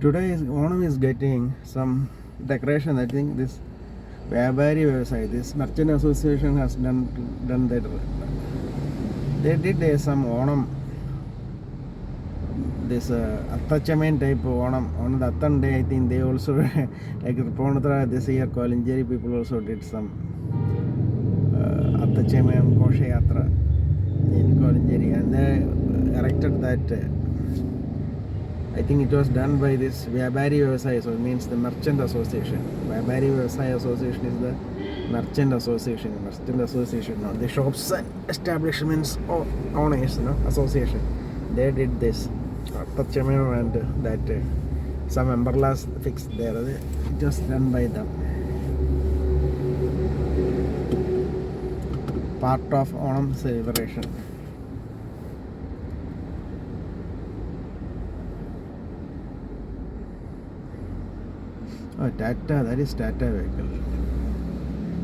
Today Onam is getting some decoration. I think this Vyapari website, this merchant association has done that. They did some Onam, this Attachaman type of Onam. On the Attan day, I think they also, like Ponatra this year, Kolinjeri people also did some Attachaman Koshayatra in Kolinjeri, and they erected that. I think it was done by this Vyapari Vyavasaya, so it means the Merchant Association. Vyapari Vyavasaya Association is the Merchant Association. Merchant Association, no, the shops and establishments owners, association. They did this. Tachame and that some umbrellas fixed there. It was done by them. Part of Onam celebration. Oh, Tata, that is Tata vehicle.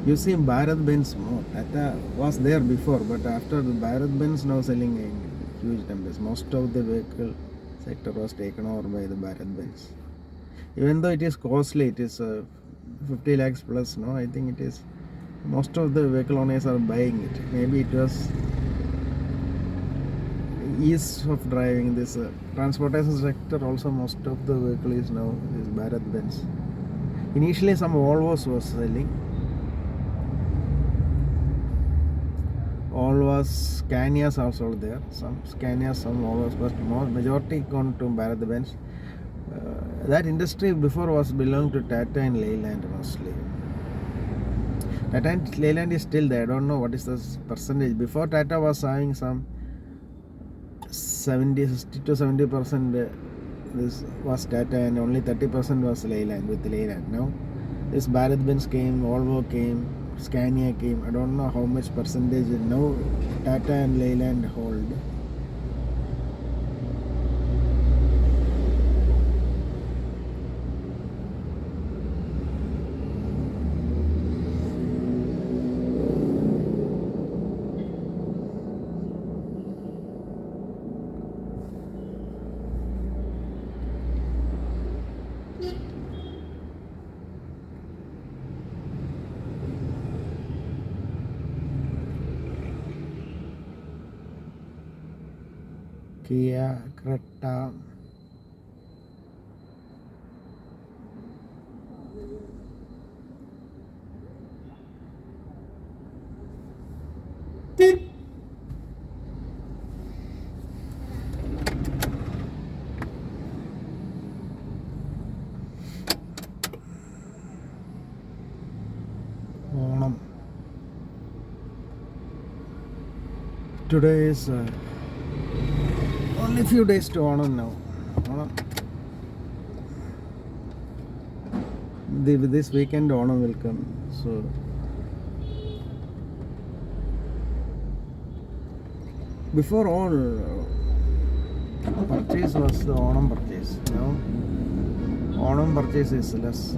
You see Bharat Benz more. Tata was there before, but after the Bharat Benz now selling in huge numbers. Most of the vehicle sector was taken over by the Bharat Benz. Even though it is costly, it is 50 lakhs plus, no, I think it is. Most of the vehicle owners are buying it. Maybe it was ease of driving. This transportation sector also, most of the vehicle is now this Bharat Benz. Initially some Volvos was selling. Volvos, Scanias also there. Some Scanias, some Volvos, but majority gone to Bharat Benz. That industry before was belonged to Tata and Leyland mostly. Tata and Leyland is still there. I don't know what is the percentage. Before Tata was having some 60 to 70%. This was Tata and only 30% was Leyland with Leyland. Now this Bharat Benz came, Volvo came, Scania came. I don't know how much percentage now Tata and Leyland hold. Kia Creta. Onam. Today is only few days to Onam now. Onam. This weekend Onam will come. So before all purchase was the Onam purchase. Now Onam purchase is less.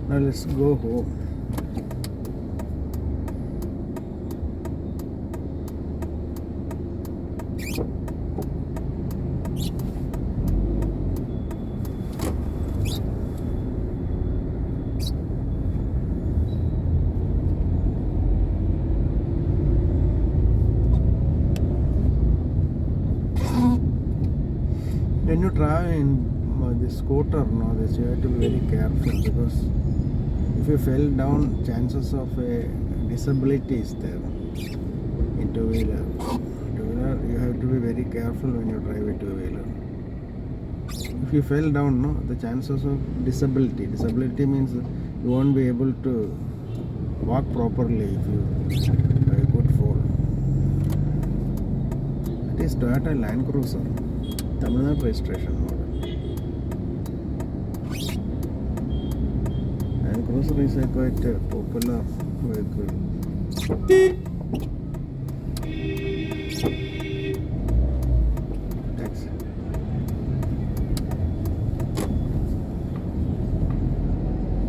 Now let's go home. When you travel in the scooter, no, this you have to be very careful, because if you fell down, chances of a disability is there. In two-wheeler, you have to be very careful when you drive a two-wheeler. If you fell down, no, the chances of disability means you won't be able to walk properly if you have a good fall. It is Toyota Land Cruiser, Tamil Nadu registration model. Land Cruiser is a quite popular vehicle. Taxi.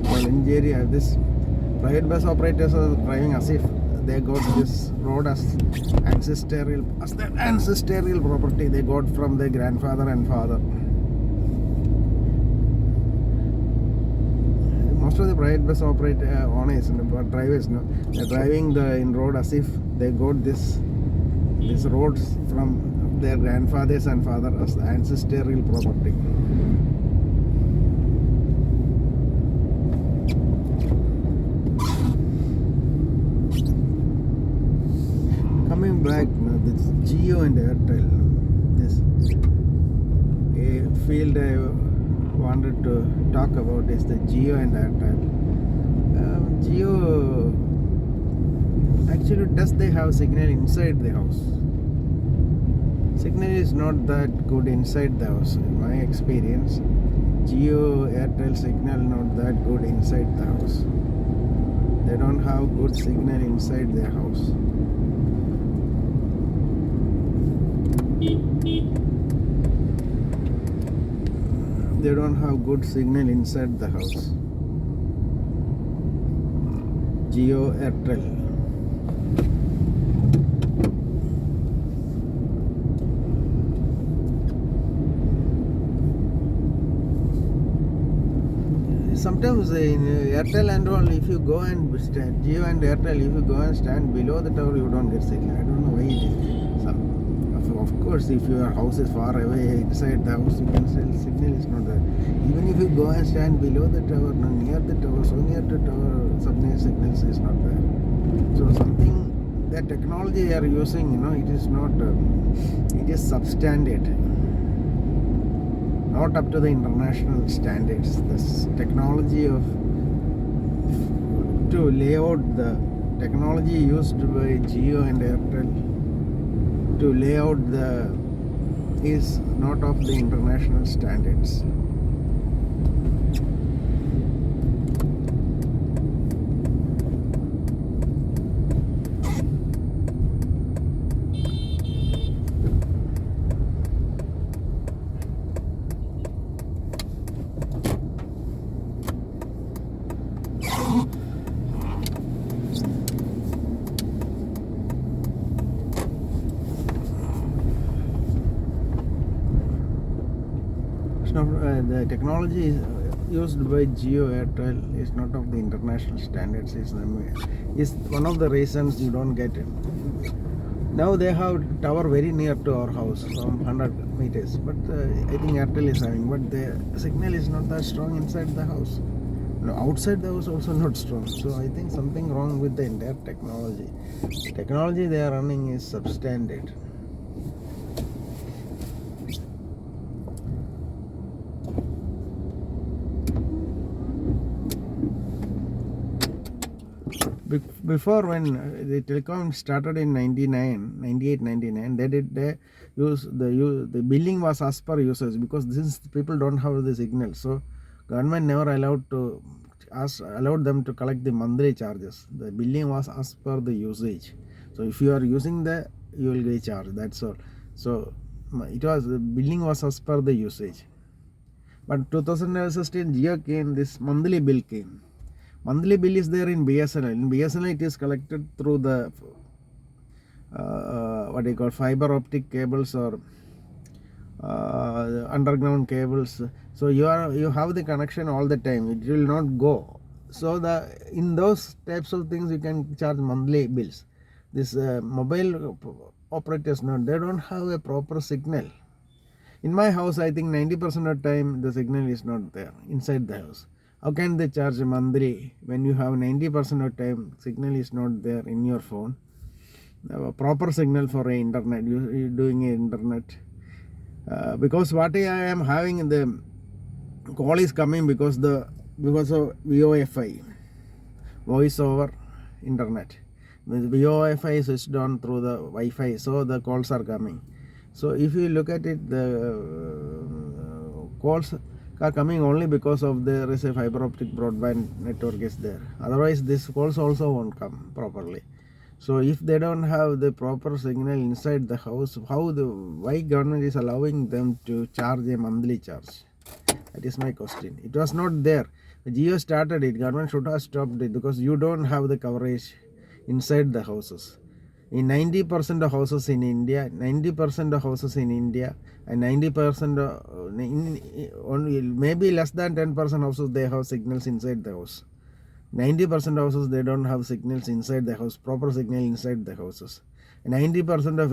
Kolinjeri have this private bus operators are driving as if they got this road as their ancestral property they got from their grandfather and father. Most of the private bus owners but drivers, they're driving the in road as if they got this roads from their grandfathers and father as ancestral property. Coming back, this Jio and Airtel, this field I wanted to talk about is the Jio and Airtel. Jio, actually, does they have signal inside the house? Signal is not that good inside the house. In my experience, Jio, Airtel signal not that good inside the house. They don't have good signal inside their house. They don't have good signal inside the house. Jio, Airtel. Sometimes in Airtel and all, if you go and stand, Jio and Airtel, if you go and stand below the tower, you don't get signal. I don't know why it is. Of course, if your house is far away inside the house, you can still signal is not there. Even if you go and stand below the tower, near the tower, so near the tower, signals is not there. So something that technology they are using, it is not, it is substandard, not up to the international standards. This technology to lay out the technology used by Jio and Airtel to lay out is not of the international standards. The technology used by Jio Airtel is not of the international standards. Is one of the reasons you don't get it. Now they have tower very near to our house, from 100 meters. But I think Airtel is having, but the signal is not that strong inside the house. Outside the house also not strong. So I think something wrong with the entire technology. The technology they are running is substandard. Before, when the telecom started in 98, 99, they use the billing was as per users, because since people don't have the signal, so government never allowed them to collect the monthly charges. The billing was as per the usage. So if you are using you will get charged. That's all. So the billing was as per the usage. But 2016 Jio came, this monthly bill came. Monthly bill is there in BSNL. In BSNL, it is collected through the fiber optic cables or underground cables. So you have the connection all the time. It will not go. So in those types of things, you can charge monthly bills. This mobile operators, they don't have a proper signal. In my house, I think 90% of the time the signal is not there inside the house. How can they charge monthly when you have 90% of time signal is not there in your phone? A proper signal for internet, you doing internet. Because what I am having, the call is coming because of VoFi, voice over internet. VoFi is switched on through the Wi-Fi, so the calls are coming. So if you look at it, the calls are coming only because of there is a fiber optic broadband network is there. Otherwise, these calls also won't come properly. So if they don't have the proper signal inside the house, why government is allowing them to charge a monthly charge? That is my question. It was not there. Jio started it. Government should have stopped it because you don't have the coverage inside the houses. In 90% of houses in India, 90% of houses in India, and 90% only maybe less than 10% houses they have signals inside the house. 90% houses they don't have signals inside the house, proper signal inside the houses. 90% of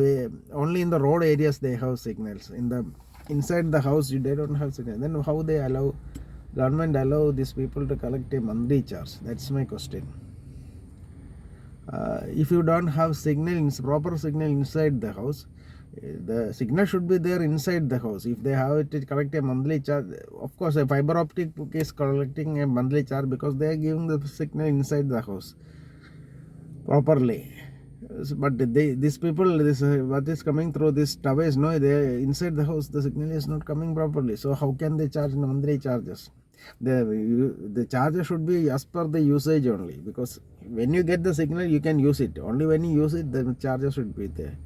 only in the road areas they have signals. In the inside the house they don't have signal. Then how they allow government allow these people to collect a monthly charge? That's my question. If you don't have signal, proper signal inside the house, the signal should be there inside the house. If they have to collect a monthly charge, of course a fiber optic is collecting a monthly charge because they are giving the signal inside the house properly. But these people, what is coming through this towers, no, they inside the house the signal is not coming properly. So how can they charge monthly charges? The charges should be as per the usage only, because when you get the signal you can use it. Only when you use it the charges should be there.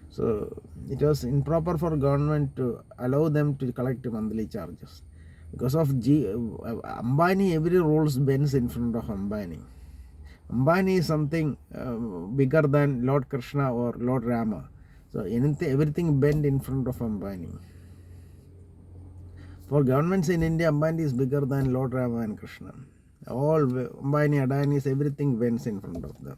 So it was improper for government to allow them to collect monthly charges. Because of Ambani, every rules bends in front of Ambani. Ambani is something bigger than Lord Krishna or Lord Rama. So everything bend in front of Ambani. For governments in India, Ambani is bigger than Lord Rama and Krishna. All Ambani, Adani, everything bends in front of them.